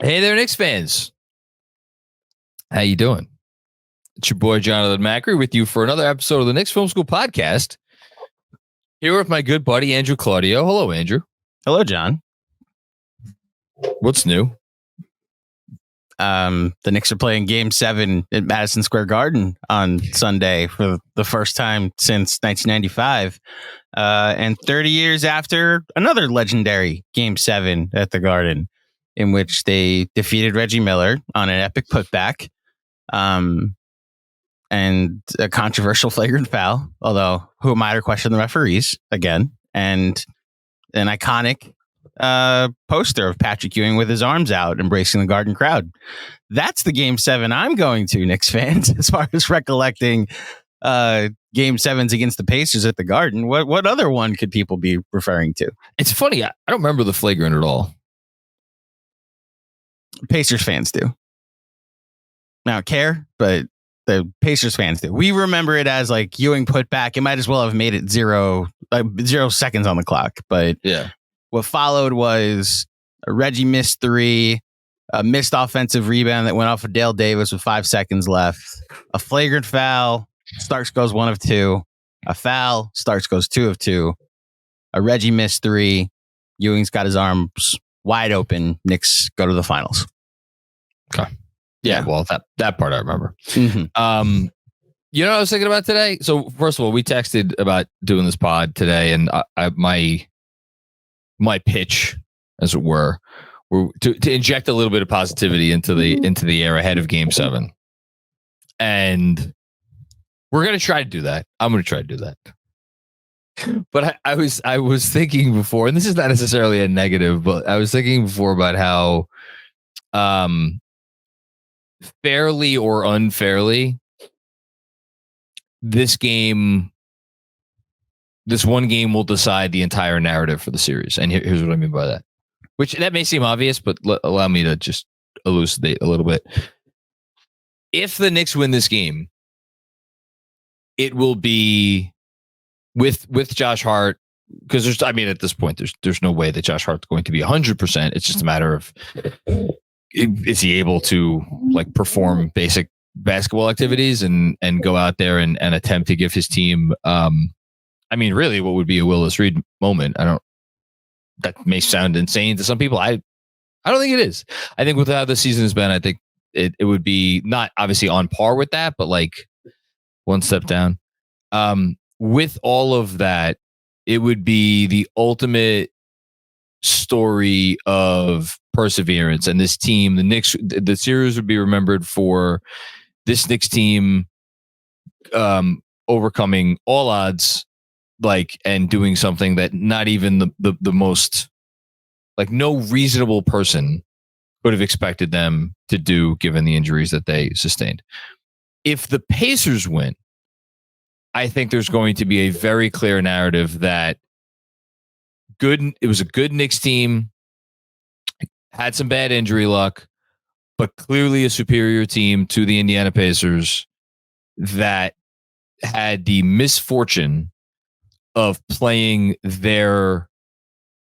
Hey there, Knicks fans. How you doing? It's your boy, Jon GMAC, with you for another episode of the Knicks Film School Podcast. Here with my good buddy, Andrew Claudio. Hello, Andrew. Hello, John. What's new? The Knicks are playing Game 7 at Madison Square Garden on Sunday for the first time since 1995. And 30 years after another legendary Game 7 at the Garden, in which they defeated Reggie Miller on an epic putback and a controversial flagrant foul, although who am I to question the referees again, and an iconic poster of Patrick Ewing with his arms out embracing the Garden crowd. That's the Game 7 I'm going to, Knicks fans, as far as recollecting Game 7s against the Pacers at the Garden. What other one could people be referring to? It's funny. I don't remember the flagrant at all. Pacers fans do. I don't care, but the Pacers fans do. We remember it as like Ewing put back. It might as well have made it 0 seconds on the clock. But yeah, what followed was a Reggie missed three, a missed offensive rebound that went off of Dale Davis with 5 seconds left, a flagrant foul. Starks goes 1 of 2. A foul. Starks goes 2 of 2. A Reggie missed 3. Ewing's got his arms wide open. Knicks go to the finals. Okay. Yeah. Well, that part I remember. Mm-hmm. You know what I was thinking about today? So first of all, we texted about doing this pod today, and my pitch, as it were to inject a little bit of positivity into the air ahead of Game 7, and we're gonna try to do that. I'm gonna try to do that. But I was thinking before, and this is not necessarily a negative, but I was thinking before about how, fairly or unfairly, this one game will decide the entire narrative for the series. And here's what I mean by that. Which that may seem obvious, but allow me to just elucidate a little bit. If the Knicks win this game, it will be with Josh Hart, because at this point, there's no way that Josh Hart's going to be 100%. It's just a matter of, is he able to like perform basic basketball activities and go out there and attempt to give his team, really what would be a Willis Reed moment. That may sound insane to some people. I don't think it is. I think with how the season has been, I think it would be not obviously on par with that, but like one step down. With all of that, it would be the ultimate story of perseverance. And this team, the Knicks, the series would be remembered for this Knicks team overcoming all odds, and doing something that not even the most, no reasonable person would have expected them to do given the injuries that they sustained. If the Pacers win, I think there's going to be a very clear narrative that it was a good Knicks team, had some bad injury luck, but clearly a superior team to the Indiana Pacers that had the misfortune of playing their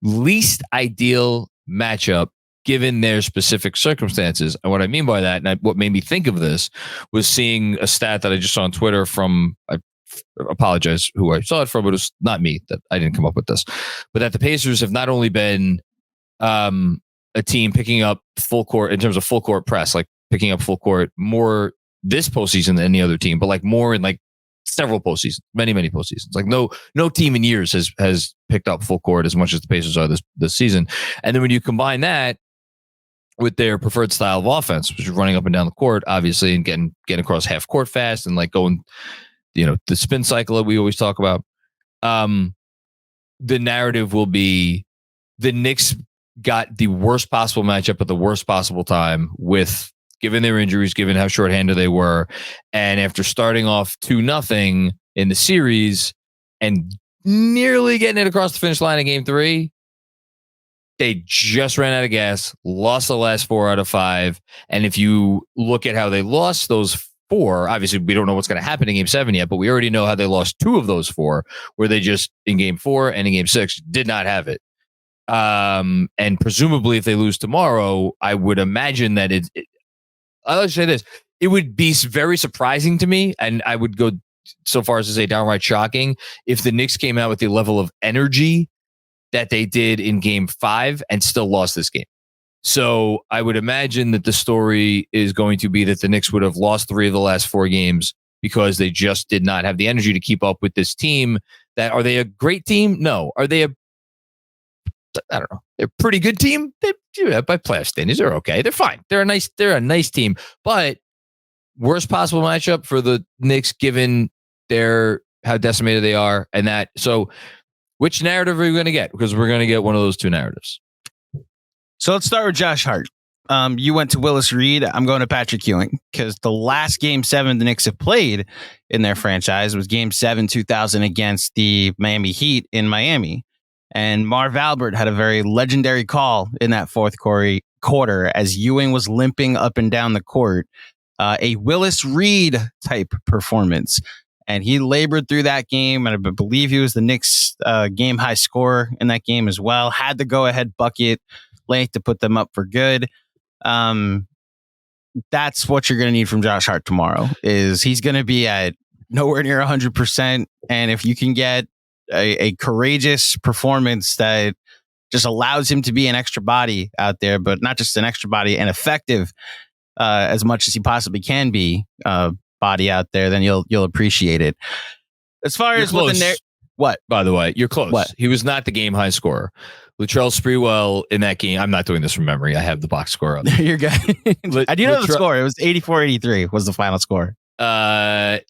least ideal matchup given their specific circumstances. And what I mean by that, and what made me think of this, was seeing a stat that I just saw on Twitter from, I apologize who I saw it from, but it was not me, that I didn't come up with this, but that the Pacers have not only been a team picking up full court in terms of full court press, like picking up full court more this postseason than any other team, but more in several postseasons, many postseasons. No team in years has picked up full court as much as the Pacers are this season. And then when you combine that with their preferred style of offense, which is running up and down the court, obviously, and getting across half court fast and going, the spin cycle that we always talk about, the narrative will be the Knicks got the worst possible matchup at the worst possible time, given their injuries, given how shorthanded they were. And after starting off 2-0 in the series and nearly getting it across the finish line in Game 3, they just ran out of gas, lost the last 4 out of 5. And if you look at how they lost those 4, obviously we don't know what's going to happen in Game 7 yet, but we already know how they lost 2 of those 4, where they just, in Game 4 and in Game 6, did not have it. And presumably, if they lose tomorrow, I would imagine that I'll say this: it would be very surprising to me, and I would go so far as to say downright shocking if the Knicks came out with the level of energy that they did in Game 5 and still lost this game. So I would imagine that the story is going to be that the Knicks would have lost 3 of the last 4 games because they just did not have the energy to keep up with this team. That are they a great team? No. Are they I don't know. They're a pretty good team. By playoff standards, they're okay. They're fine. They're a nice team. But worst possible matchup for the Knicks given how decimated they are, and that. So, which narrative are we going to get? Because we're going to get one of those 2 narratives. So let's start with Josh Hart. You went to Willis Reed. I'm going to Patrick Ewing because the last Game 7 the Knicks have played in their franchise was Game 7, 2000 against the Miami Heat in Miami. And Marv Albert had a very legendary call in that fourth quarter as Ewing was limping up and down the court. A Willis Reed type performance. And he labored through that game. And I believe he was the Knicks game high scorer in that game as well. Had the go ahead bucket late to put them up for good. That's what you're going to need from Josh Hart tomorrow. Is he's going to be at nowhere near 100%. And if you can get a courageous performance that just allows him to be an extra body out there, but not just an extra body, an effective as much as he possibly can be body out there, then you'll appreciate it. As far as what? By the way, you're close. What? He was not the game high scorer. Latrell Sprewell in that game. I'm not doing this from memory. I have the box score up. You're good. I do know the score. It was 84-83 was the final score. I'm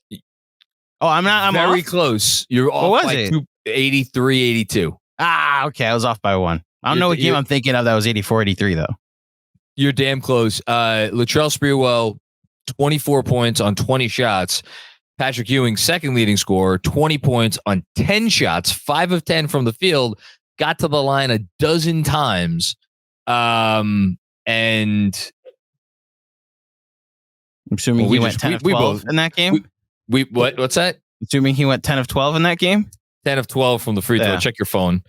not. I'm very off? Close. You're off by 83-82. Okay. I was off by 1. I don't know what game I'm thinking of that was 84-83 though. You're damn close. Latrell Sprewell, 24 points on 20 shots. Patrick Ewing, second leading scorer, 20 points on 10 shots, 5 of 10 from the field. Got to the line a dozen times. And I'm assuming he went 10 of 12 in that game. What's that? Assuming he went 10 of 12 in that game. 10 of 12 from the free throw. Yeah. Check your phone.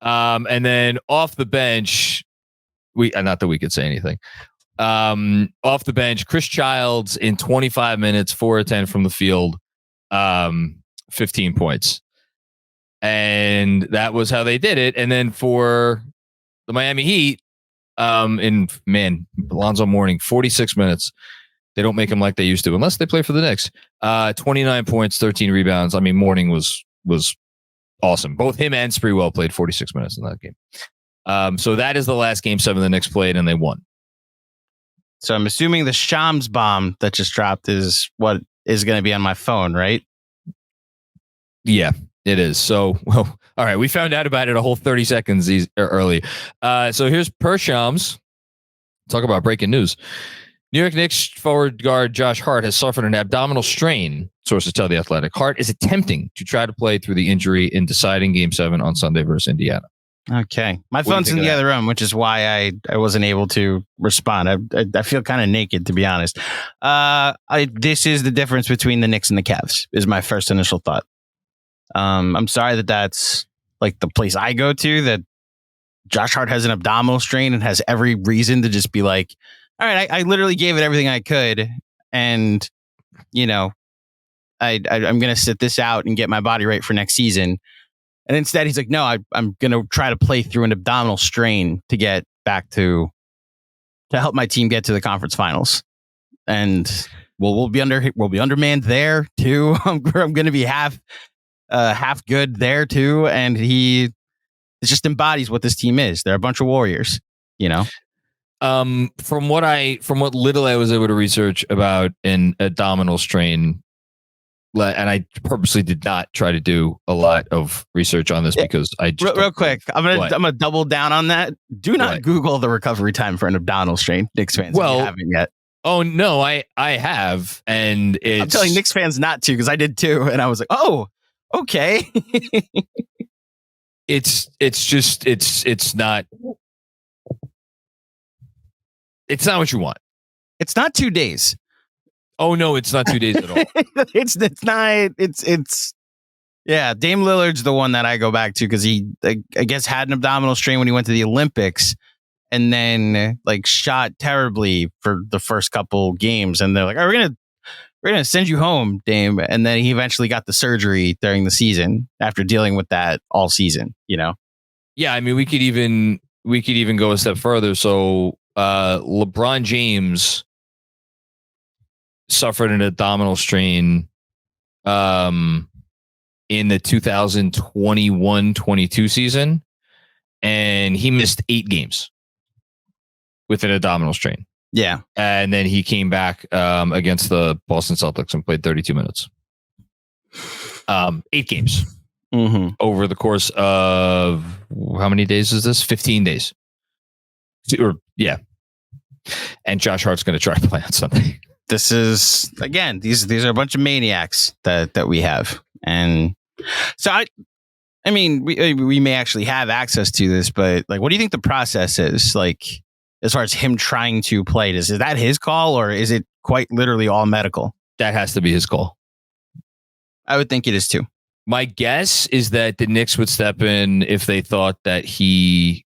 And then off the bench, not that we could say anything. Off the bench, Chris Childs in 25 minutes, 4 of 10 from the field, 15 points. And that was how they did it. And then for the Miami Heat, Alonzo Mourning, 46 minutes. They don't make them like they used to unless they play for the Knicks. 29 points, 13 rebounds. I mean, Mourning was awesome. Both him and Sprewell played 46 minutes in that game. So that is the last Game 7 the Knicks played, and they won. So I'm assuming the Shams bomb that just dropped is what is going to be on my phone, right? Yeah, it is. So, well, all right. We found out about it a whole 30 seconds early. So here's per Shams. Talk about breaking news. New York Knicks forward guard Josh Hart has suffered an abdominal strain, sources tell The Athletic. Hart is attempting to try to play through the injury in deciding Game 7 on Sunday versus Indiana. Okay. My phone's in the other room, which is why I wasn't able to respond. I feel kind of naked, to be honest. This is the difference between the Knicks and the Cavs, is my first initial thought. I'm sorry that's like the place I go to, that Josh Hart has an abdominal strain and has every reason to just be like, all right, I literally gave it everything I could. And, I'm going to sit this out and get my body right for next season. And instead, he's like, no, I'm going to try to play through an abdominal strain to get back to help my team get to the conference finals. And we'll be undermanned there too. I'm going to be half good there too. And it just embodies what this team is. They're a bunch of warriors, From what little I was able to research about an abdominal strain, and I purposely did not try to do a lot of research on this because I just real quick. I'm gonna double down on that. Do not Google the recovery time for an abdominal strain, Knicks fans. Well, if you haven't yet. Oh no, I have, and I'm telling Knicks fans not to because I did too, and I was like, oh, okay. It's not. It's not what you want. It's not 2 days. Oh no, it's not 2 days at all. It's not. It's Yeah, Dame Lillard's the one that I go back to because he, I guess, had an abdominal strain when he went to the Olympics, and then like shot terribly for the first couple games, and they're like, "Oh, we're gonna send you home, Dame," and then he eventually got the surgery during the season after dealing with that all season. Yeah, I mean, we could even go a step further. So, LeBron James suffered an abdominal strain in the 2021-22 season, and he missed 8 games with an abdominal strain. Yeah. And then he came back against the Boston Celtics and played 32 minutes. 8 games over the course of how many days is this? 15 days. Yeah. And Josh Hart's going to try to play on Sunday. This is, again, these are a bunch of maniacs that we have. And so I mean, we may actually have access to this, but like, what do you think the process is? Like, as far as him trying to play, is that his call, or is it quite literally all medical? That has to be his call. I would think it is too. My guess is that the Knicks would step in if they thought that he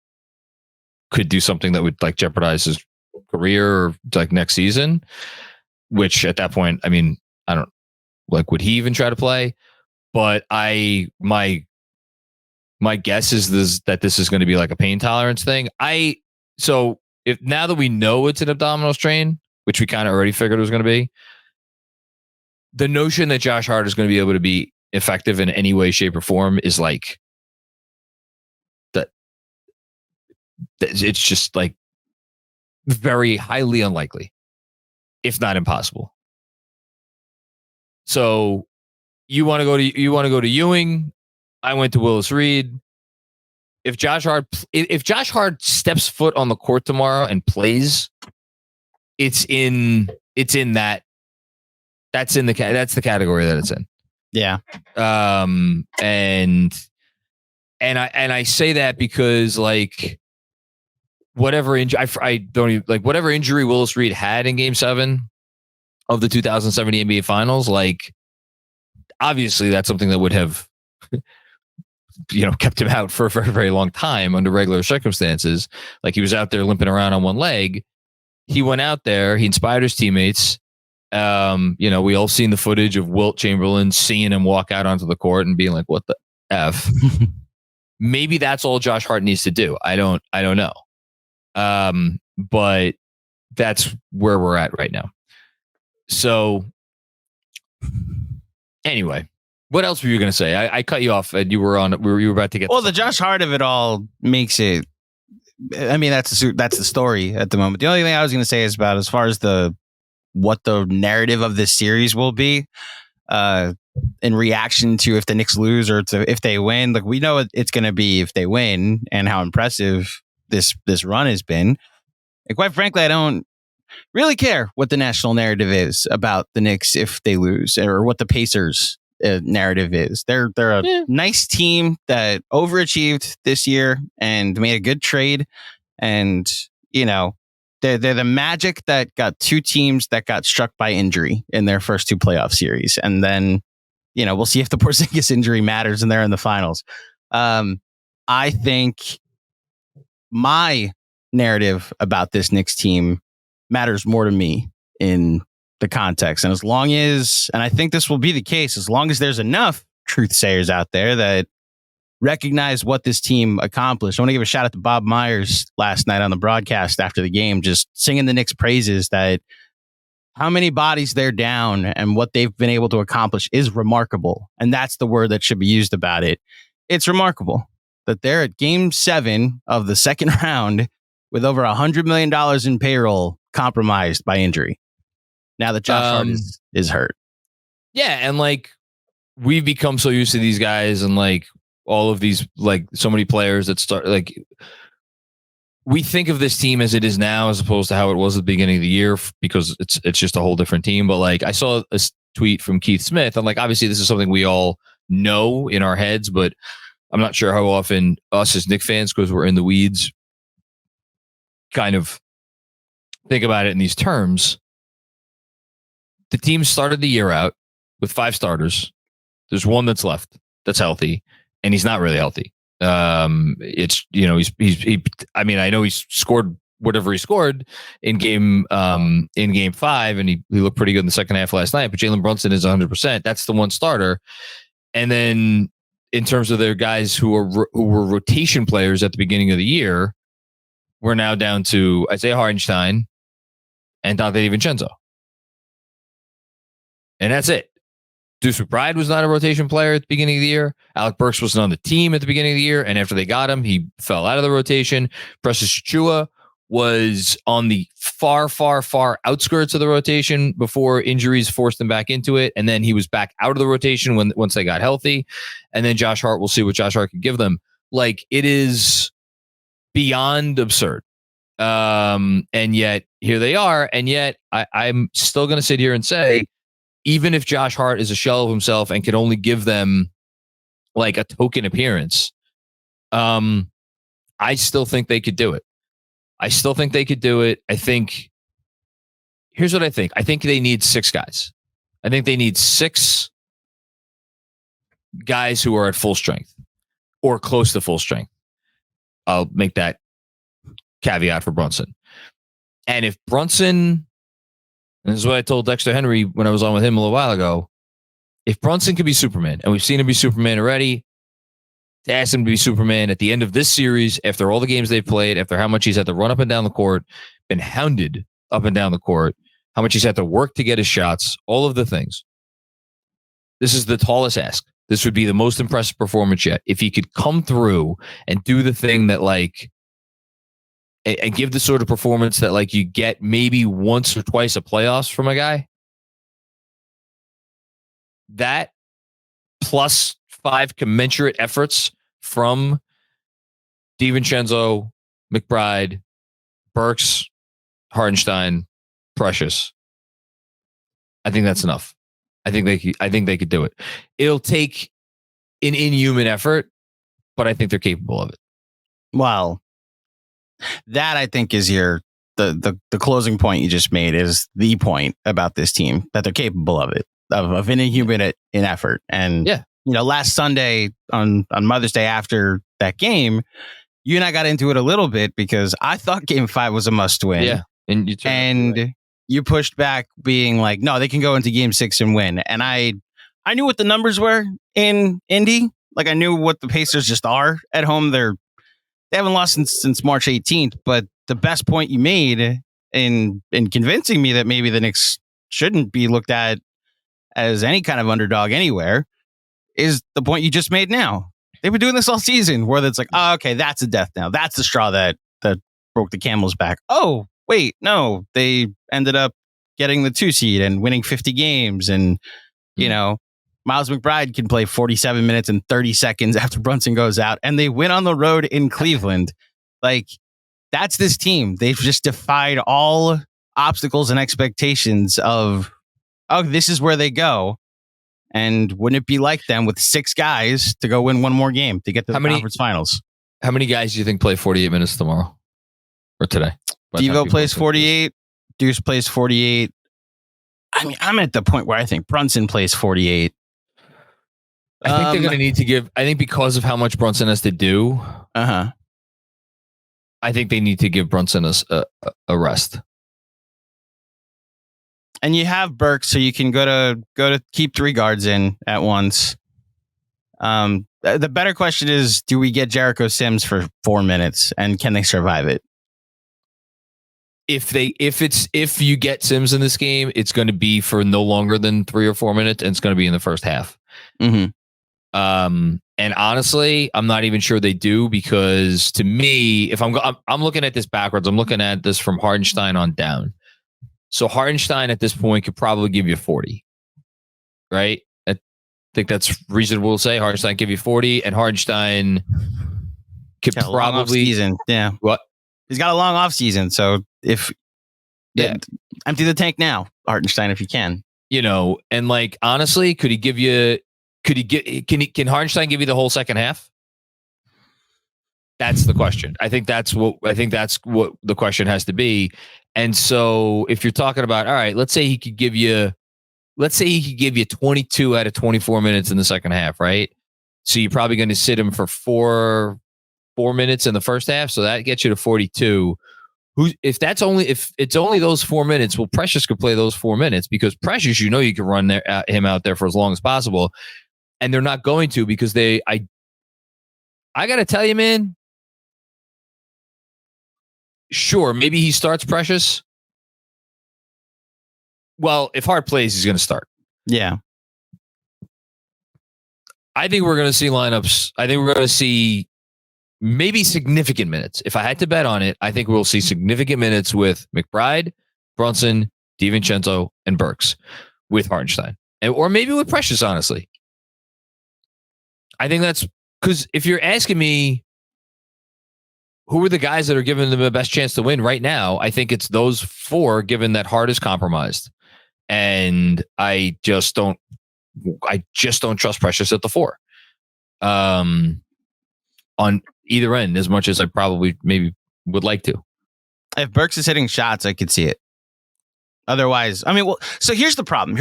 could do something that would like jeopardize his career or like next season, which at that point, I mean, I don't like, would he even try to play? But my guess is that this is going to be like a pain tolerance thing. So if now that we know it's an abdominal strain, which we kind of already figured it was going to be, the notion that Josh Hart is going to be able to be effective in any way, shape, or form is like that. It's just like very highly unlikely, if not impossible. So you want to go to Ewing. I went to Willis Reed. If Josh Hart steps foot on the court tomorrow and plays, that's the category that it's in. Yeah. And I say that because like whatever injury I don't even like whatever injury Willis Reed had in Game 7 of the 2007 NBA Finals, like obviously that's something that would have kept him out for a very, very long time under regular circumstances. Like he was out there limping around on one leg. He went out there, he inspired his teammates. We all seen the footage of Wilt Chamberlain seeing him walk out onto the court and being like, what the F? Maybe that's all Josh Hart needs to do. I don't know. But that's where we're at right now. So anyway, what else were you going to say? I cut you off and you were about to get. Well, the Josh Hart of it all makes it. I mean, that's the story at the moment. The only thing I was going to say is about as far as what the narrative of this series will be, in reaction to if the Knicks lose or if they win. Like we know it's going to be if they win and how impressive this run has been. And quite frankly, I don't really care what the national narrative is about the Knicks if they lose, or what the Pacers narrative is. They're a nice team that overachieved this year and made a good trade, and they're the Magic that got 2 teams that got struck by injury in their first 2 playoff series, and then we'll see if the Porzingis injury matters and they're in the finals. I think my narrative about this Knicks team matters more to me in the context. And as long as, and I think this will be the case, as long as there's enough truth sayers out there that recognize what this team accomplished. I want to give a shout out to Bob Meyers last night on the broadcast after the game, just singing the Knicks praises, that how many bodies they're down and what they've been able to accomplish is remarkable. And that's the word that should be used about it. It's remarkable that they're at Game 7 of the second round with over $100 million in payroll compromised by injury. Now that Josh Hart is hurt. Yeah, and like we've become so used to these guys and like all of these, like so many players that start, like we think of this team as it is now as opposed to how it was at the beginning of the year, because it's just a whole different team. But like I saw a tweet from Keith Smith, and like obviously this is something we all know in our heads, but I'm not sure how often us as Knicks fans, because we're in the weeds, kind of think about it in these terms. The team started the year out with 5 starters. There's 1 that's left. that's healthy, and he's not really healthy. It's I mean, I know he's scored whatever he scored in game 5, and he looked pretty good in the second half last night. But Jalen Brunson is 100%. That's the one starter, and then in terms of their guys who were rotation players at the beginning of the year, we're now down to Isaiah Hartenstein and Dante DiVincenzo. And that's it. Deuce McBride was not a rotation player at the beginning of the year. Alec Burks wasn't on the team at the beginning of the year. And after they got him, he fell out of the rotation. Precious Achiuwa was on the far, far, far outskirts of the rotation before injuries forced him back into it. And then he was back out of the rotation once they got healthy. And then Josh Hart, we'll see what Josh Hart can give them. Like, it is beyond absurd. And yet here they are. And yet I'm still going to sit here and say, even if Josh Hart is a shell of himself and could only give them like a token appearance, I still think they could do it. I think, here's what I think. I think they need 6 guys. I think they need 6 guys who are at full strength or close to full strength. I'll make that caveat for Brunson. And if Brunson, and this is what I told Dexter Henry when I was on with him a little while ago, if Brunson could be Superman, and we've seen him be Superman already, to ask him to be Superman at the end of this series, after all the games they've played, after how much he's had to run up and down the court, been hounded up and down the court, how much he's had to work to get his shots, all of the things. This is the tallest ask. This would be the most impressive performance yet. If he could come through and do the thing that, like, and give the sort of performance that, like, you get maybe once or twice a playoffs from a guy, that plus 5 commensurate efforts from DiVincenzo, McBride, Burks, Hartenstein, Precious, I think that's enough. I think they could do it. It'll take an inhuman effort, but I think they're capable of it. Well, that I think is the closing point you just made is the point about this team, that they're capable of it, of an inhuman in effort. And yeah, last Sunday on Mother's Day after that game, you and I got into it a little bit because I thought Game 5 was a must win. Yeah, and you pushed back, being like, no, they can go into Game 6 and win. And I knew what the numbers were in Indy. Like, I knew what the Pacers just are at home. They haven't lost since March 18th, but the best point you made in convincing me that maybe the Knicks shouldn't be looked at as any kind of underdog anywhere is the point you just made now. They've been doing this all season, where it's like, oh, okay, that's a death now. That's the straw that broke the camel's back. Oh, wait, no, they ended up getting the 2 seed and winning 50 games. And, Miles McBride can play 47 minutes and 30 seconds after Brunson goes out, and they win on the road in Cleveland. Like, that's this team. They've just defied all obstacles and expectations of, oh, this is where they go. And wouldn't it be like them with 6 guys to go win one more game to get to the conference finals? How many guys do you think play 48 minutes tomorrow or today? Devo plays 48. Deuce plays 48. I mean, I'm at the point where I think Brunson plays 48. I think they're going to need to give. I think because of how much Brunson has to do. I think they need to give Brunson a rest. And you have Burks, so you can go to keep 3 guards in at once. The better question is, do we get Jericho Sims for 4 minutes, and can they survive it? If you get Sims in this game, it's going to be for no longer than 3 or 4 minutes, and it's going to be in the first half. Mm-hmm. And honestly, I'm not even sure they do, because to me, if I'm looking at this backwards, I'm looking at this from Hartenstein on down. So Hartenstein at this point could probably give you 40, right? I think that's reasonable to say. Hartenstein give you 40, and Hartenstein could probably season. Yeah. What? He's got a long off season, so empty the tank now, Hartenstein, if you can. And like, honestly, can Hartenstein give you the whole second half? That's the question. I think that's what the question has to be. And so if you're talking about, all right, let's say he could give you 22 out of 24 minutes in the second half, right? So you're probably going to sit him for four minutes in the first half. So that gets you to 42. If it's only those 4 minutes, well, Precious could play those 4 minutes because Precious, you can run him out there for as long as possible. And they're not going to because I got to tell you, man, sure, maybe he starts Precious. Well, if Hart plays, he's going to start. Yeah. I think we're going to see lineups. I think we're going to see maybe significant minutes. If I had to bet on it, I think we'll see significant minutes with McBride, Brunson, DiVincenzo, and Burks with Hartenstein. Or maybe with Precious, honestly. I think that's because if you're asking me who are the guys that are giving them the best chance to win right now, I think it's those four, given that Hart is compromised. And I just don't trust Precious at the 4. On either end, as much as I probably maybe would like to. If Burks is hitting shots, I could see it. Otherwise, so here's the problem.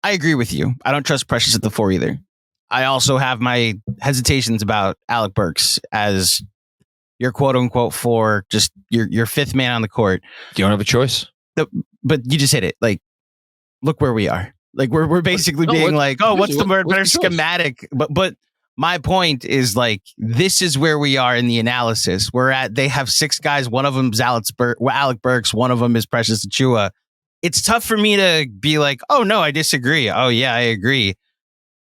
I agree with you. I don't trust Precious at the 4 either. I also have my hesitations about Alec Burks as your quote unquote 4, just your fifth man on the court. You don't have a choice. But you just hit it. Like, look where we are. Like we're basically what's the better schematic? But my point is like this is where we are in the analysis. They have 6 guys. One of them is Alec Burks. One of them is Precious Achiuwa. It's tough for me to be like, oh no, I disagree. Oh yeah, I agree.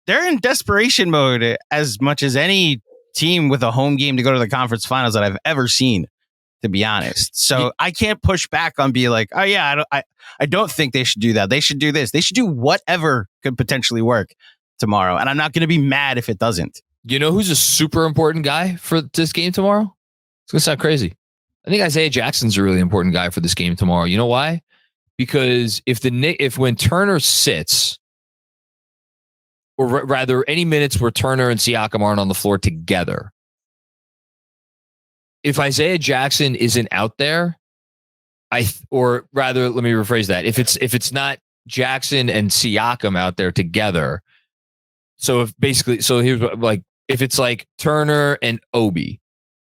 They're in desperation mode as much as any team with a home game to go to the conference finals that I've ever seen, to be honest. So I can't push back on be like, oh yeah, I don't think they should do that. They should do this. They should do whatever could potentially work tomorrow. And I'm not going to be mad if it doesn't. You know who's a super important guy for this game tomorrow? It's going to sound crazy. I think Isaiah Jackson's a really important guy for this game tomorrow. You know why? Because if when Turner sits, or rather any minutes where Turner and Siakam aren't on the floor together, if Isaiah Jackson isn't out there, or rather, let me rephrase that. If it's not Jackson and Siakam out there together, so here's like if it's like Turner and Obi,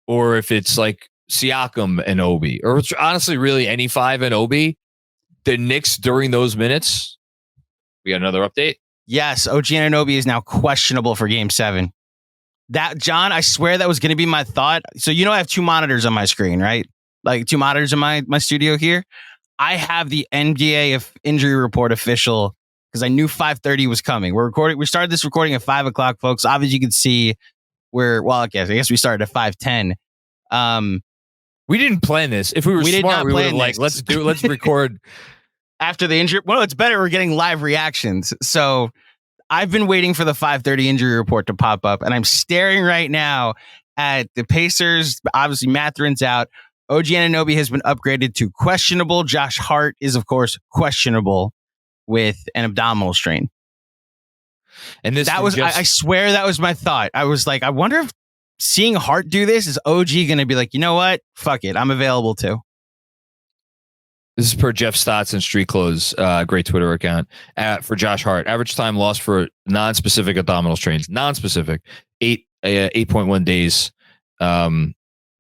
or if it's like Siakam and Obi, or it's honestly really any 5 and Obi, the Knicks during those minutes. We got another update. Yes, OG Anunoby is now questionable for Game 7. That, John, I swear that was going to be my thought. So, I have 2 monitors on my screen, right? Like 2 monitors in my studio here. I have the NBA injury report official because I knew 5:30 was coming. We started this recording at 5 o'clock, folks. Obviously, you can see I guess we started at 5:10. We didn't plan this. If we were smart, we would have let's record after the injury. Well, it's better. We're getting live reactions. So I've been waiting for the 5:30 injury report to pop up, and I'm staring right now at the Pacers. Obviously, Mathurin's out. OG Anunoby has been upgraded to questionable. Josh Hart is, of course, questionable with an abdominal strain. And I swear that was my thought. I was like, I wonder if seeing Hart do this is OG going to be like, you know what? Fuck it. I'm available too. This is per Jeff Stotts and Street Clothes, great Twitter account for Josh Hart. Average time lost for non-specific abdominal strains. Non-specific, 8.1 days.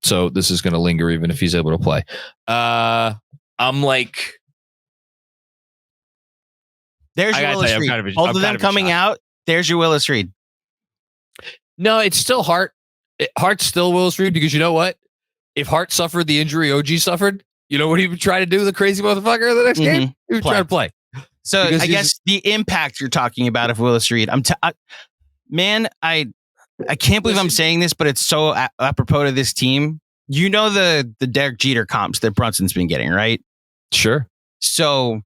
So this is going to linger even if he's able to play. I'm like, there's your Willis Reed. Both of them coming out. There's your Willis Reed. No, it's still Hart. Hart's still Willis Reed because you know what? If Hart suffered the injury OG suffered, you know what he would try to do, the crazy motherfucker, in the next game? He would try to play. So because I guess the impact you're talking about of Willis Reed, I can't believe I'm saying this, but it's so apropos to this team. You know the Derek Jeter comps that Brunson's been getting, right? Sure. So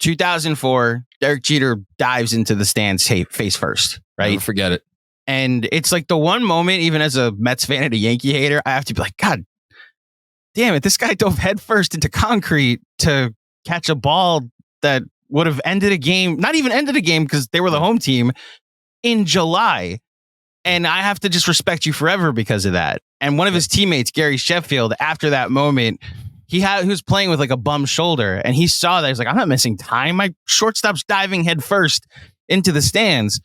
2004, Derek Jeter dives into the stands face first, right? Never forget it. And it's like the one moment, even as a Mets fan and a Yankee hater, I have to be like, God damn it, this guy dove headfirst into concrete to catch a ball that would have ended a game, not even ended a game because they were the home team in July. And I have to just respect you forever because of that. And one of his teammates, Gary Sheffield, after that moment, he was playing with like a bum shoulder, and he saw that. He's like, I'm not missing time. My shortstop's diving head first into the stands.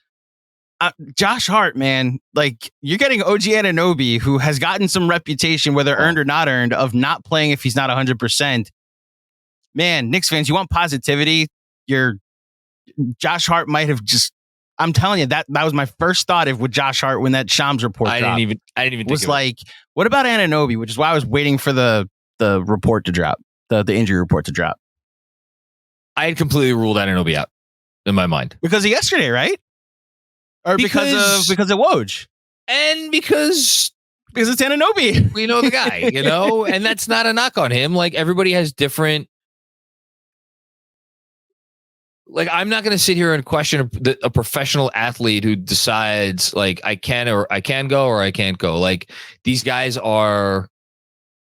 Josh Hart, man, like you're getting OG Anunoby, who has gotten some reputation, whether earned or not earned, of not playing if he's not 100%. Man, Knicks fans, you want positivity? Josh Hart might have just. I'm telling you that was my first thought with Josh Hart when that Shams report dropped. I didn't even think was like, what about Anunoby? Which is why I was waiting for the report to drop, the injury report to drop. I had completely ruled Anunoby out in my mind because of yesterday, right? Or because of Woj, and because it's Anunoby. We know the guy, and that's not a knock on him. Like everybody has different. Like I'm not going to sit here and question a professional athlete who decides like I can go or I can't go. Like these guys are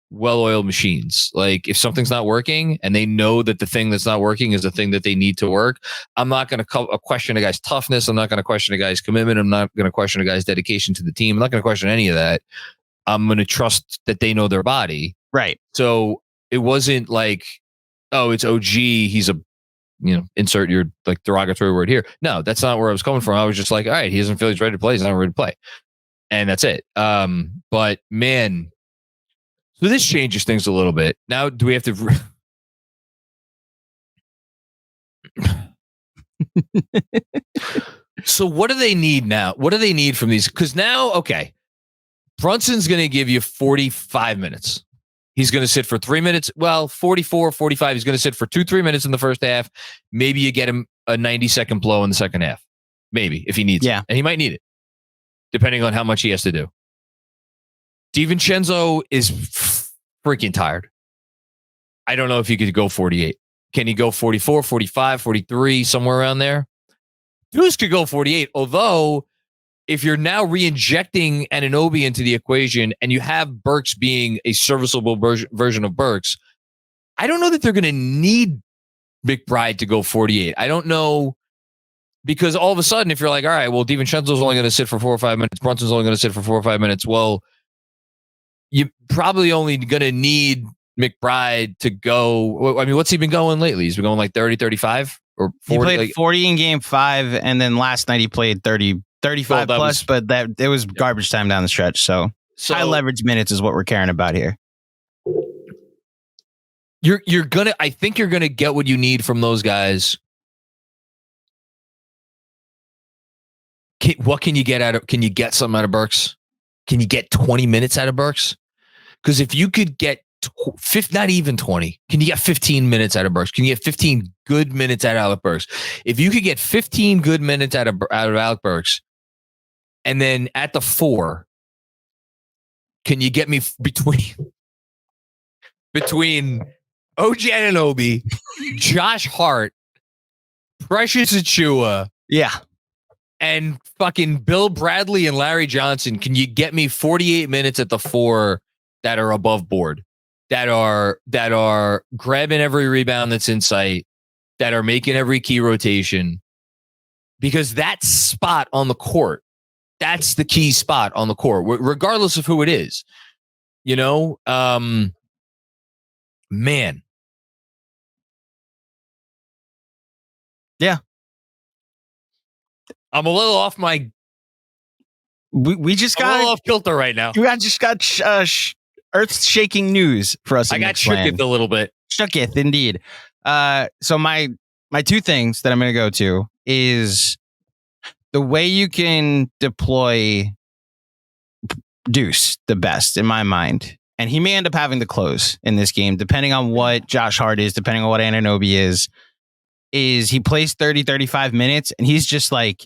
well-oiled machines. Like if something's not working and they know that the thing that's not working is the thing that they need to work, I'm not going to question a guy's toughness. I'm not going to question a guy's commitment. I'm not going to question a guy's dedication to the team. I'm not going to question any of that. I'm going to trust that they know their body. Right. So it wasn't like, oh, it's OG. He's a, insert your like derogatory word here. No, that's not where I was coming from. I was just like, all right, he doesn't feel he's ready to play. He's not ready to play. And that's it. But man, so this changes things a little bit. Now, do we have to? So what do they need now? What do they need from these? Because now, okay, Brunson's going to give you 45 minutes. He's going to sit for 3 minutes. Well, 44, 45. He's going to sit for 2-3 minutes in the first half. Maybe you get him a 90-second blow in the second half. Maybe, if he needs it. And he might need it, depending on how much he has to do. DiVincenzo is freaking tired. I don't know if he could go 48. Can he go 44, 45, 43, somewhere around there? Deuce could go 48, although if you're now re-injecting Anunoby into the equation and you have Burks being a serviceable version of Burks, I don't know that they're going to need McBride to go 48. I don't know, because all of a sudden, if you're like, all right, well, DiVincenzo's only going to sit for 4 or 5 minutes, Brunson's only going to sit for 4 or 5 minutes, well, you're probably only going to need McBride to go. I mean, what's he been going lately? He's been going like 30, 35 or 40. He played 40 in game 5, and then last night he played 30, 35 plus, but it was garbage time down the stretch. So high leverage minutes is what we're caring about here. I think you're gonna get what you need from those guys. What can you get out of? Can you get something out of Burks? Can you get 20 minutes out of Burks? Because if you could get not even 20, can you get 15 minutes out of Burks? Can you get 15 good minutes out of Alec Burks? If you could get 15 good minutes out of Alec Burks, and then at the 4, can you get me between OG Anunoby, Josh Hart, Precious Achiuwa, and fucking Bill Bradley and Larry Johnson? Can you get me 48 minutes at the 4 that are above board, that are grabbing every rebound that's in sight, that are making every key rotation? Because that spot on the court, that's the key spot on the court, regardless of who it is. Man. Yeah. I'm a little off my. We just got a little off kilter right now. We just got earth-shaking news for us. I got shooketh a little bit. Shooketh, indeed. So my 2 things that I'm going to go to is the way you can deploy Deuce the best, in my mind. And he may end up having to close in this game, depending on what Josh Hart is, depending on what Anunoby is he plays 30, 35 minutes, and he's just like,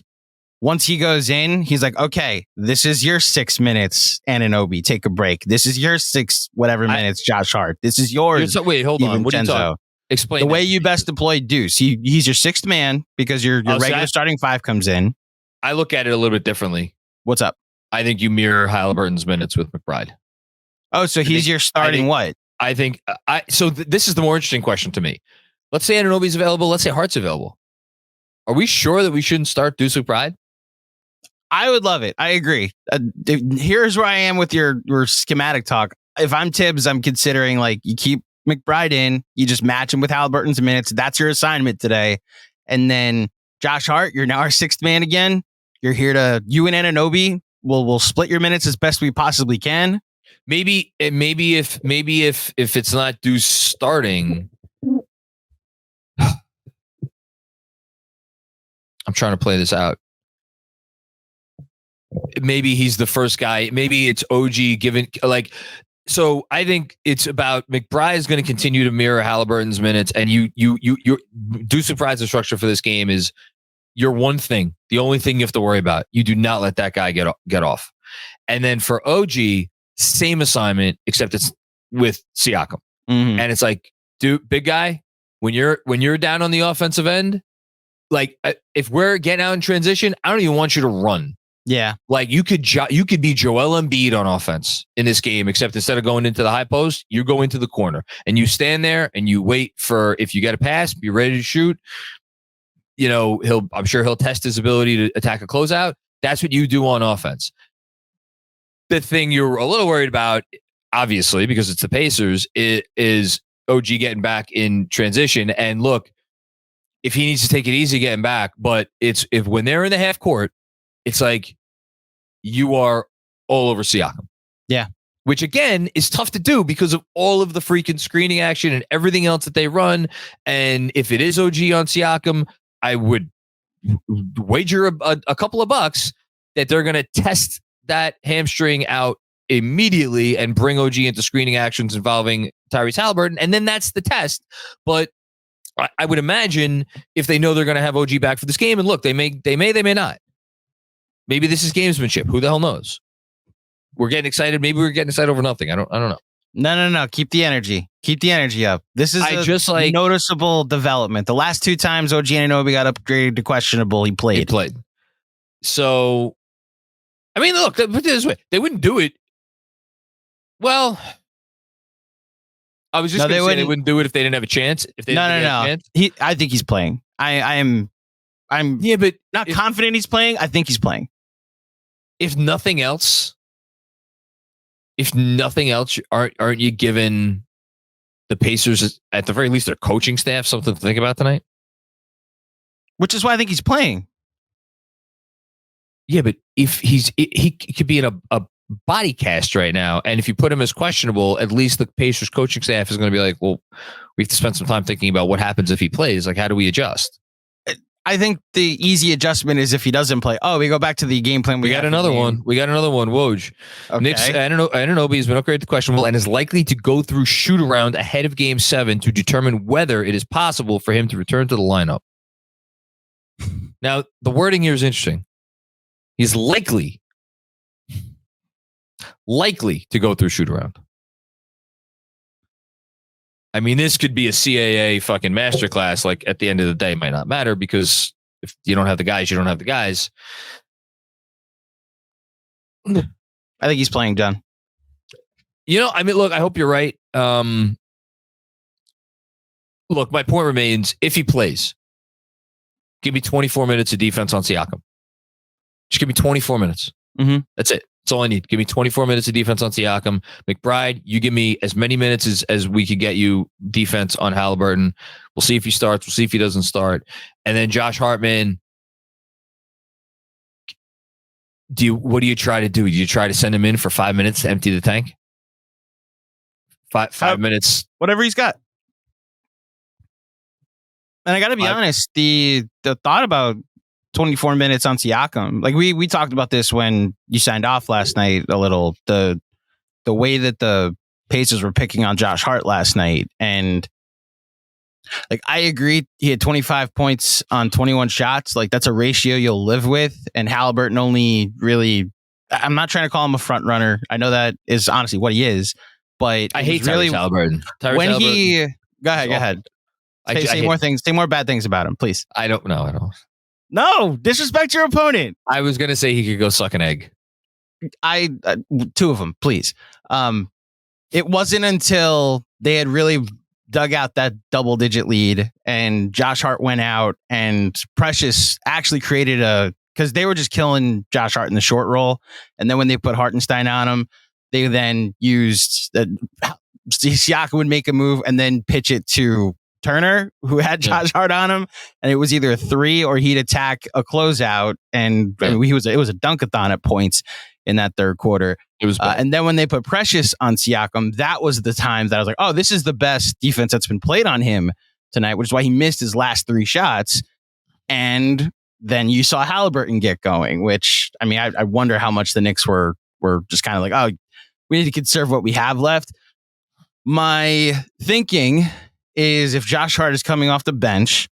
once he goes in, he's like, okay, this is your 6 minutes, Anunoby, take a break. This is your 6 whatever minutes, Josh Hart. This is yours. Wait, hold on. What are you talking? Explain the way you best deploy Deuce. He's your 6th man because your regular starting 5 comes in. I look at it a little bit differently. What's up? I think you mirror Halliburton's minutes with McBride. Oh, so he's your starting what? I think this is the more interesting question to me. Let's say Anunoby's available. Let's say Hart's available. Are we sure that we shouldn't start Deuce McBride? I would love it. I agree. Here's where I am with your schematic talk. If I'm Tibbs, I'm considering like you keep McBride in, you just match him with Halliburton's minutes. That's your assignment today. And then Josh Hart, you're now our 6th man again. You're here to you and Anunoby. We'll split your minutes as best we possibly can. Maybe if it's not Deuce starting, I'm trying to play this out. Maybe he's the first guy. Maybe it's OG given so I think it's about McBride is going to continue to mirror Halliburton's minutes, and you Deuce McBride's structure for this game is your one thing, the only thing you have to worry about. You do not let that guy get off. And then for OG, same assignment, except it's with Siakam. Mm-hmm. And it's like, dude, big guy, when you're down on the offensive end, like if we're getting out in transition, I don't even want you to run. Yeah. Like you could be Joel Embiid on offense in this game, except instead of going into the high post, you go into the corner and you stand there and you wait for, if you get a pass, be ready to shoot. You know, I'm sure he'll test his ability to attack a closeout. That's what you do on offense. The thing you're a little worried about, obviously, because it's the Pacers, is OG getting back in transition. And look, if he needs to take it easy getting back, but if when they're in the half court, it's like you are all over Siakam. Yeah. Which, again, is tough to do because of all of the freaking screening action and everything else that they run. And if it is OG on Siakam, I would wager a couple of bucks that they're going to test that hamstring out immediately and bring OG into screening actions involving Tyrese Halliburton. And then that's the test. But I would imagine if they know they're going to have OG back for this game, and look, they may not. Maybe this is gamesmanship. Who the hell knows? We're getting excited. Maybe we're getting excited over nothing. I don't know. No. Keep the energy. Keep the energy up. This is noticeable development. The last two times OG Anunoby got upgraded to questionable, he played. So, I mean, look, put it this way. They wouldn't do it. Well, I was just going to say they wouldn't do it if they didn't have a chance. If they didn't have a chance. I think he's playing. I'm but not confident he's playing. I think he's playing. If nothing else, aren't you giving the Pacers, at the very least, their coaching staff something to think about tonight? Which is why I think he's playing. Yeah, but if he could be in a body cast right now, and if you put him as questionable, at least the Pacers coaching staff is going to be like, well, we have to spend some time thinking about what happens if he plays. Like, how do we adjust? I think the easy adjustment is if he doesn't play. Oh, we go back to the game plan. We got another one. Woj. Okay. Knicks, Anunoby has been upgraded to questionable and is likely to go through shoot around ahead of Game 7 to determine whether it is possible for him to return to the lineup. Now, the wording here is interesting. He's likely to go through shoot around. I mean, this could be a CAA fucking masterclass. Like, at the end of the day, it might not matter because if you don't have the guys, you don't have the guys. I think he's playing, John. You know, I mean, look, I hope you're right. Look, my point remains, if he plays, give me 24 minutes of defense on Siakam. Just give me 24 minutes. Mm-hmm. That's it. That's all I need. Give me 24 minutes of defense on Siakam. McBride, you give me as many minutes as we could get you defense on Halliburton. We'll see if he starts. We'll see if he doesn't start. And then Josh Hart, man, what do you try to do? Do you try to send him in for 5 minutes to empty the tank? Five minutes. Whatever he's got. And I got to be honest, the thought about 24 minutes on Siakam. Like we talked about this when you signed off last night a little, the way that the Pacers were picking on Josh Hart last night. And like, I agree. He had 25 points on 21 shots. Like, that's a ratio you'll live with. And Halliburton only really, I'm not trying to call him a front runner. I know that is honestly what he is, but I hate Tyrese Halliburton. Go ahead. Say more things. Say more bad things about him, please. I don't know. I don't. No, disrespect your opponent. I was going to say he could go suck an egg. Two of them, please. It wasn't until they had really dug out that double-digit lead and Josh Hart went out and Precious actually created because they were just killing Josh Hart in the short roll. And then when they put Hartenstein on him, they then used Siakam would make a move and then pitch it to Turner, who had Josh Hart on him, and it was either a 3 or he'd attack a closeout, and it was a dunkathon at points in that third quarter. It was, and then when they put Precious on Siakam, that was the time that I was like, oh, this is the best defense that's been played on him tonight, which is why he missed his last 3 shots. And then you saw Halliburton get going, which, I mean, I wonder how much the Knicks were just kind of like, oh, we need to conserve what we have left. My thinking is if Josh Hart is coming off the bench,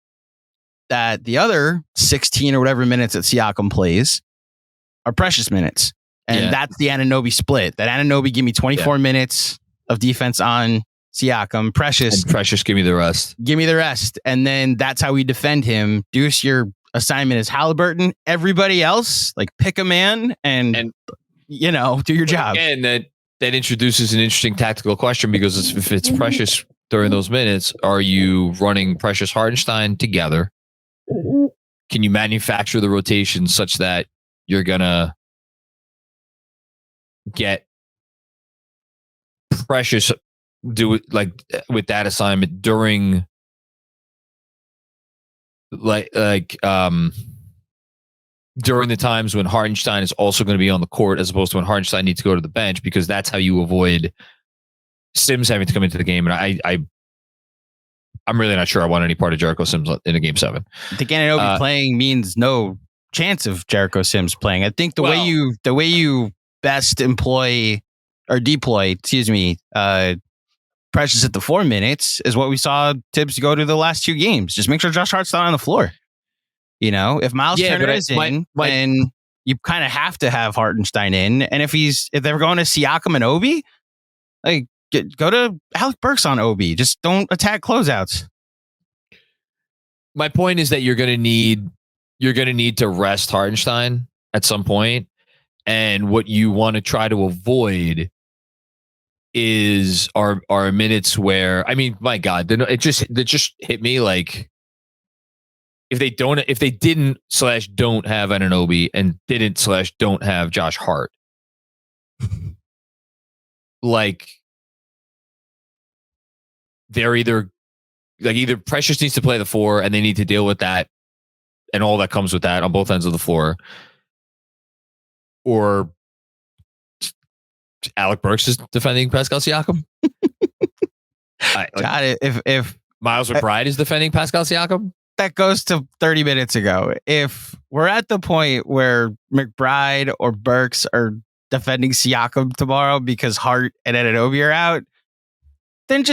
that the other 16 or whatever minutes that Siakam plays are Precious minutes. And that's the Anunoby split. That Anunoby give me 24 minutes of defense on Siakam. Precious, give me the rest. Give me the rest. And then that's how we defend him. Deuce, your assignment is Halliburton. Everybody else, like, pick a man and you know, do your job. And that introduces an interesting tactical question, because if it's Precious during those minutes, are you running Precious Hartenstein together? Can you manufacture the rotation such that you're gonna get Precious do it like with that assignment during during the times when Hartenstein is also going to be on the court, as opposed to when Hartenstein needs to go to the bench, because that's how you avoid Sims having to come into the game. And I'm really not sure I want any part of Jericho Sims in a game 7. I think Anunoby playing means no chance of Jericho Sims playing. I think the way you best employ or deploy, Precious at the 4 minutes is what we saw Tibbs go to the last 2 games. Just make sure Josh Hart's not on the floor. You know, if Miles Turner is in, then you kind of have to have Hartenstein in. And if they're going to Siakam and Obi, like, go to Alec Burks on Obi. Just don't attack closeouts. My point is that you're going to need to rest Hartenstein at some point, and what you want to try to avoid are minutes where, I mean, my God, it just hit me like, if they didn't / don't have Anunoby and didn't / don't have Josh Hart, like, they're either Precious needs to play the 4 and they need to deal with that and all that comes with that on both ends of the floor, or Alec Burks is defending Pascal Siakam. God, if Miles McBride is defending Pascal Siakam, that goes to 30 minutes ago. If we're at the point where McBride or Burks are defending Siakam tomorrow because Hart and Anunoby are out, then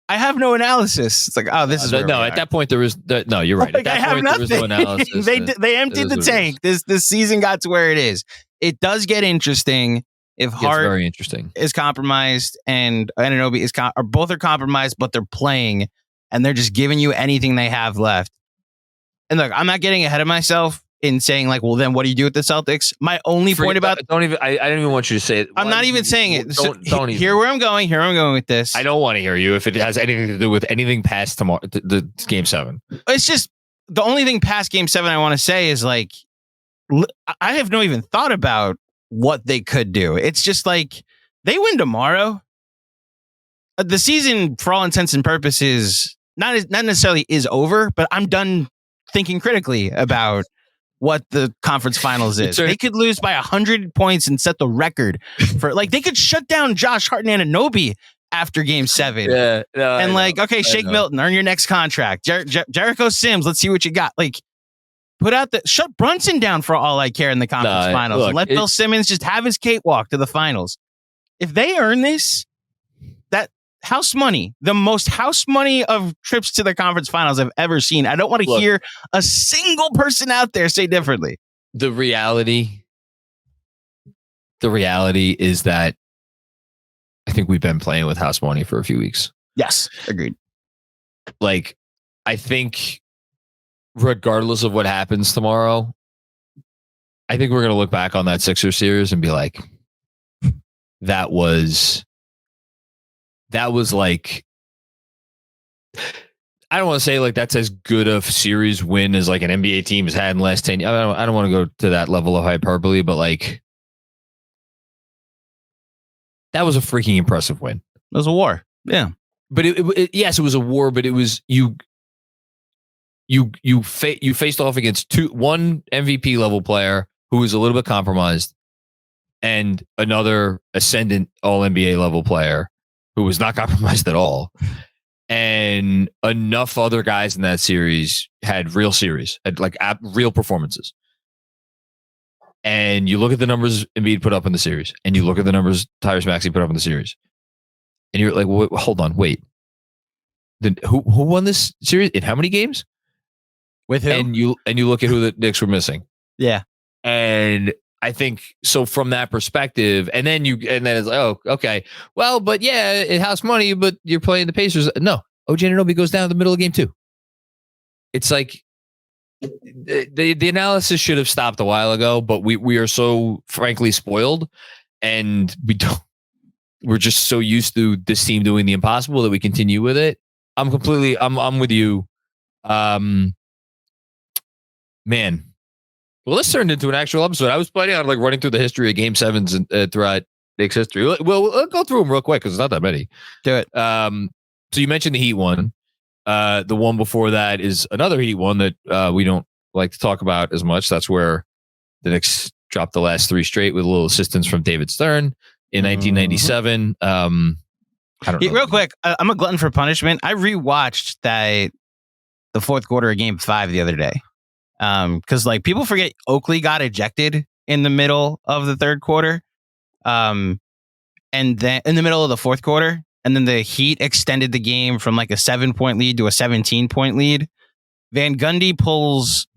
I have no analysis. It's like, oh, this is no. At that point, there is no. You're right. Like, at that point, there is no analysis. They emptied the tank. This season got to where it is. It does get interesting if Hart very interesting is compromised and Anunoby is or both are compromised, but they're playing and they're just giving you anything they have left. And look, I'm not getting ahead of myself in saying, like, well, then what do you do with the Celtics? My only point about I don't even want you to say it. I'm not even saying it. Don't even. Here where I'm going with this. I don't want to hear you if it has anything to do with anything past tomorrow, the game 7. It's just the only thing past game 7 I want to say is, like, I have not even thought about what they could do. It's just like, they win tomorrow. The season, for all intents and purposes, not necessarily is over, but I'm done thinking critically about what the conference finals is. They could lose by 100 points and set the record for, like, they could shut down Josh Hart and Anunoby after game 7. Yeah, no, and like, okay, Shake Milton, earn your next contract. Jericho Sims, let's see what you got. Like, shut Brunson down for all I care in the conference finals. Look, and let Bill Simmons just have his cakewalk to the finals. If they earn this, that house money, the most house money of trips to the conference finals I've ever seen. I don't want to hear a single person out there say differently. The reality is that I think we've been playing with house money for a few weeks. Yes, agreed. Like, I think regardless of what happens tomorrow, I think we're going to look back on that Sixers series and be like, that was like, I don't want to say like that's as good of series win as like an NBA team has had in the last 10 years. I don't want to go to that level of hyperbole, but like, that was a freaking impressive win. It was a war. Yeah. but yes, it was a war, but it was you faced off against one MVP level player who was a little bit compromised, and another ascendant All NBA level player who was not compromised at all. And enough other guys in that series had real performances. And you look at the numbers Embiid put up in the series, and you look at the numbers Tyrese Maxey put up in the series, and you're like, well, hold on, wait. Then who won this series in how many games? With who? And you look at who the Knicks were missing. Yeah. And I think so from that perspective, and then it's like, oh, okay. Well, but yeah, it has money, but you're playing the Pacers. No, OG Anunoby goes down in the middle of game 2. It's like the analysis should have stopped a while ago, but we are so frankly spoiled, and we're just so used to this team doing the impossible that we continue with it. I'm with you. Man. Well, this turned into an actual episode. I was planning on running through the history of Game 7s and throughout Knicks history. Well, we'll go through them real quick because it's not that many. Do it. So you mentioned the Heat one. The one before that is another Heat one that we don't like to talk about as much. That's where the Knicks dropped the last 3 straight with a little assistance from David Stern in 1997. I don't know. Real quick, I'm a glutton for punishment. I rewatched the fourth quarter of Game 5 the other day. Because people forget Oakley got ejected in the middle of the third quarter, and then in the middle of the fourth quarter, and then the Heat extended the game from a 7-point lead to a 17-point lead. Van Gundy pulls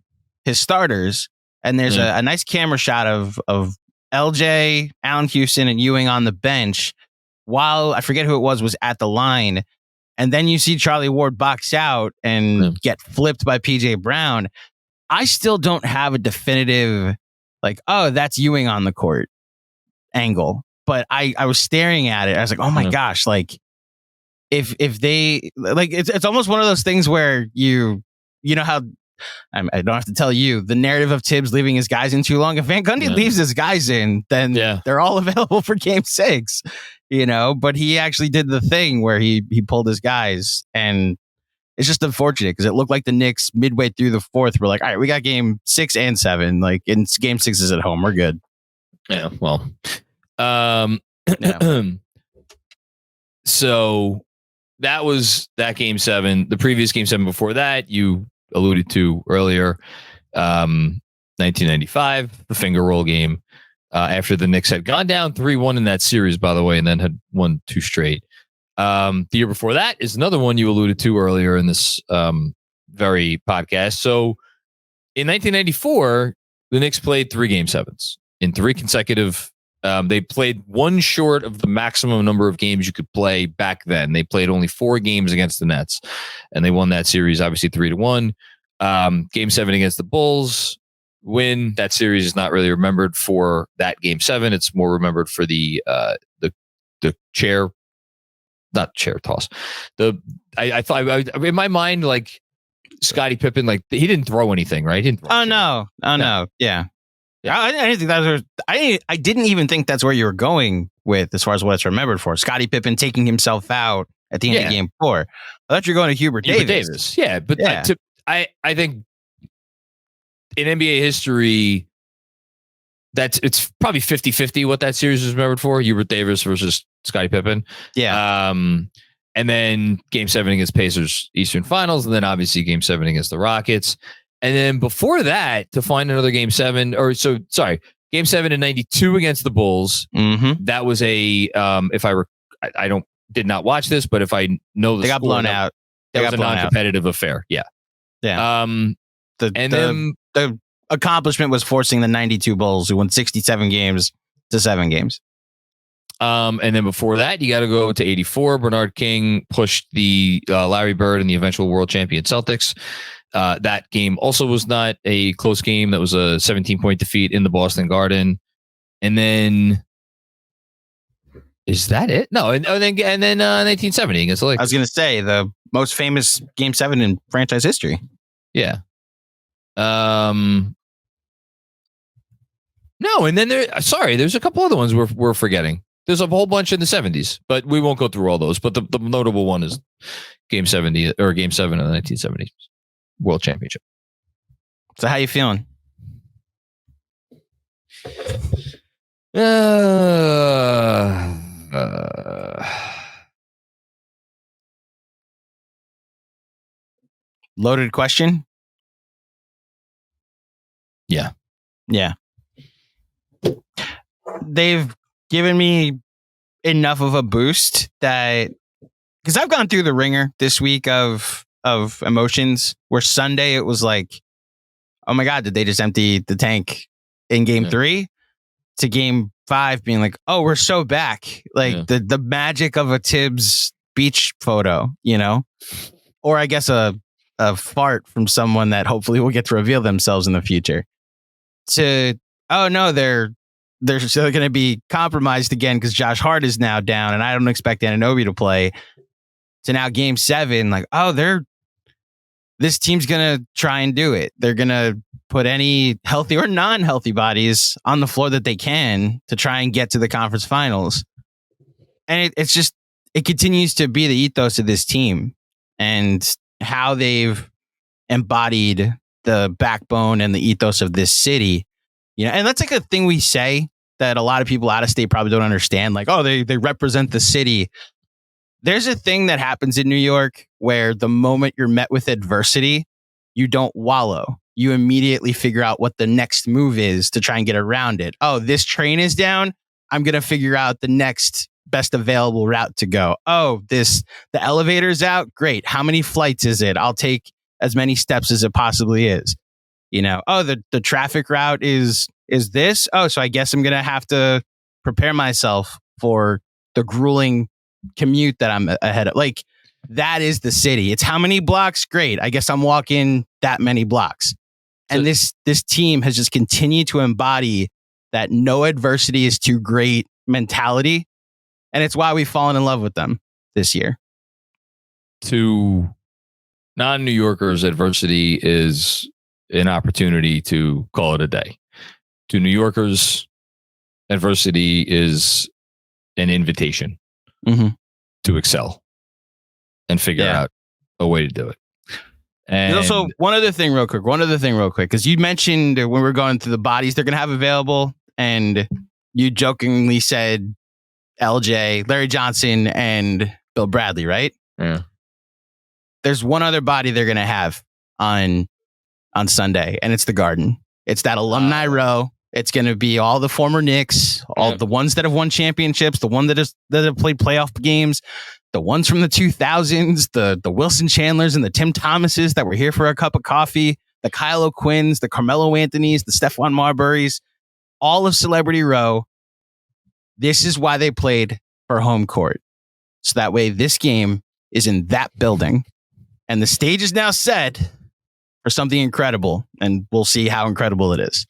his starters, and there's a nice camera shot of LJ, Allen Houston, and Ewing on the bench, while I forget who it was at the line, and then you see Charlie Ward box out and get flipped by PJ Brown. I still don't have a definitive, that's Ewing on the court angle. But I was staring at it. I was like, oh my gosh, if they it's almost one of those things where you know how I don't have to tell you the narrative of Tibbs leaving his guys in too long. If Van Gundy leaves his guys in, then they're all available for Game 6. But he actually did the thing where he pulled his guys, and it's just unfortunate because it looked like the Knicks midway through the fourth were like, all right, we got Game 6 and 7. And Game 6 is at home. We're good. Yeah. Well, so that was that Game 7. The previous Game 7 before that, you alluded to earlier, 1995, the finger roll game. After the Knicks had gone down 3-1 in that series, by the way, and then had won 2 straight. The year before that is another one you alluded to earlier in this very podcast. So in 1994, the Knicks played 3 Game 7s in 3 consecutive. They played one short of the maximum number of games you could play back then. They played only 4 games against the Nets, and they won that series, obviously 3-1. Game 7 against the Bulls win. That series is not really remembered for that Game 7. It's more remembered for the chair. Not chair toss. I thought in my mind, Scottie Pippen, he didn't throw anything, right? He didn't throw no. Yeah. I didn't think that was. I didn't even think that's where you were going with as far as what it's remembered for. Scottie Pippen taking himself out at the end of Game 4. I thought you were going to Hubert Davis. Yeah, but I think in NBA history, it's probably 50-50 what that series is remembered for. Hubert Davis versus Scottie Pippen. Yeah. And then Game 7 against Pacers Eastern Finals, and then obviously Game 7 against the Rockets. And then before that, to find another Game 7, Game 7 in 92 against the Bulls. Mm-hmm. That was I did not watch this, but if I know they got blown out. That was a non-competitive affair. Yeah. Yeah. The accomplishment was forcing the 92 Bulls, who won 67 games, to 7 games. And then before that, you got to go to 84. Bernard King pushed the Larry Bird and the eventual world champion Celtics. That game also was not a close game. That was a 17-point defeat in the Boston Garden. And then, is that it? No, and then 1970 against the Lakers. I was going to say the most famous Game 7 in franchise history. Yeah. No, and then there's a couple other ones we're forgetting. There's a whole bunch in the 70s, but we won't go through all those. But the notable one is Game 70 or Game 7 of the 1970 World Championship. So how you feeling? Loaded question? Yeah. They've given me enough of a boost that, because I've gone through the ringer this week of emotions, where Sunday it was like, oh my God, did they just empty the tank in Game 3? To Game 5 being like, oh, we're so back. Like the magic of a Tibbs beach photo, or I guess a fart from someone that hopefully will get to reveal themselves in the future. To, oh no, they're still going to be compromised again because Josh Hart is now down and I don't expect Anunoby to play. To now Game 7, like, oh, this team's going to try and do it. They're going to put any healthy or non-healthy bodies on the floor that they can to try and get to the conference finals. And it continues to be the ethos of this team and how they've embodied the backbone and the ethos of this city. And that's like a thing we say that a lot of people out of state probably don't understand. Like, oh, they represent the city. There's a thing that happens in New York where the moment you're met with adversity, you don't wallow. You immediately figure out what the next move is to try and get around it. Oh, this train is down. I'm going to figure out the next best available route to go. Oh, the elevator's out. Great. How many flights is it? I'll take as many steps as it possibly is. Oh, the traffic route is this. Oh, so I guess I'm going to have to prepare myself for the grueling commute that I'm ahead of. Like, that is the city. It's how many blocks? Great. I guess I'm walking that many blocks. And this team has just continued to embody that no adversity is too great mentality. And it's why we've fallen in love with them this year. To non-New Yorkers, adversity is an opportunity to call it a day. To New Yorkers, adversity is an invitation to excel and figure out a way to do it. And there's also one other thing real quick, because you mentioned when we were going through the bodies they're going to have available, and you jokingly said LJ, Larry Johnson, and Bill Bradley, right? Yeah. There's one other body they're going to have on Sunday, and it's the Garden. It's that alumni row. It's going to be all the former Knicks, all the ones that have won championships, the ones that have played playoff games, the ones from the 2000s, the Wilson Chandlers and the Tim Thomases that were here for a cup of coffee, the Kyle O'Quinns, the Carmelo Anthonys, the Stephon Marburys, all of Celebrity Row. This is why they played for home court. So that way this game is in that building. And the stage is now set for something incredible. And we'll see how incredible it is.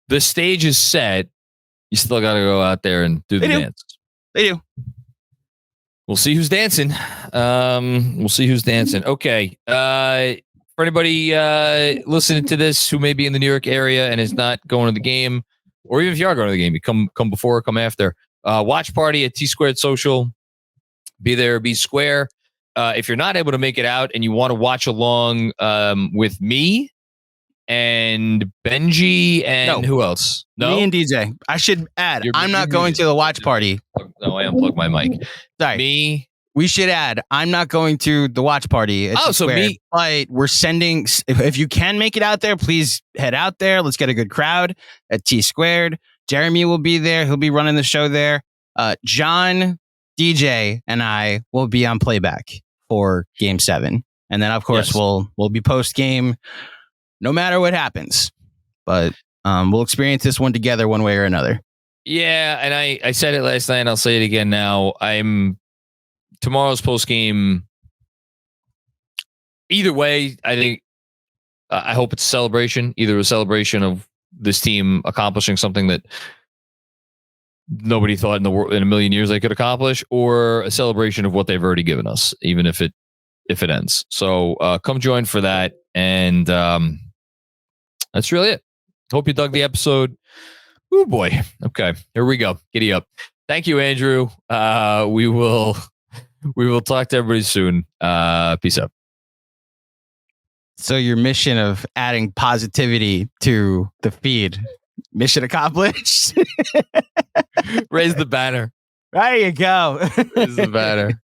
The stage is set. You still got to go out there and do the dance. They do. We'll see who's dancing. Okay. For anybody listening to this who may be in the New York area and is not going to the game, or even if you are going to the game, you come before or come after. Watch party at T Squared Social. Be there, be square. If you're not able to make it out and you want to watch along with me and Benji and who else? No? Me and DJ. I should add, I'm not going to the watch party. No, I unplugged my mic. Sorry. Me. We should add, I'm not going to the watch party. So me. But we're sending, if you can make it out there, please head out there. Let's get a good crowd at T Squared. Jeremy will be there. He'll be running the show there. John, DJ, and I will be on playback for Game 7. And then, of course, we'll be post-game no matter what happens. But we'll experience this one together one way or another. Yeah, and I said it last night, and I'll say it again now. Tomorrow's post-game, either way, I think, I hope it's a celebration. Either a celebration of this team accomplishing something that nobody thought in the world in a million years they could accomplish, or a celebration of what they've already given us, even if it ends. So come join for that. And that's really it. Hope you dug the episode. Oh boy. Okay, here we go. Giddy up. Thank you, Andrew. We will talk to everybody soon. Peace out. So your mission of adding positivity to the feed, mission accomplished. Raise the banner. There you go. Raise the banner.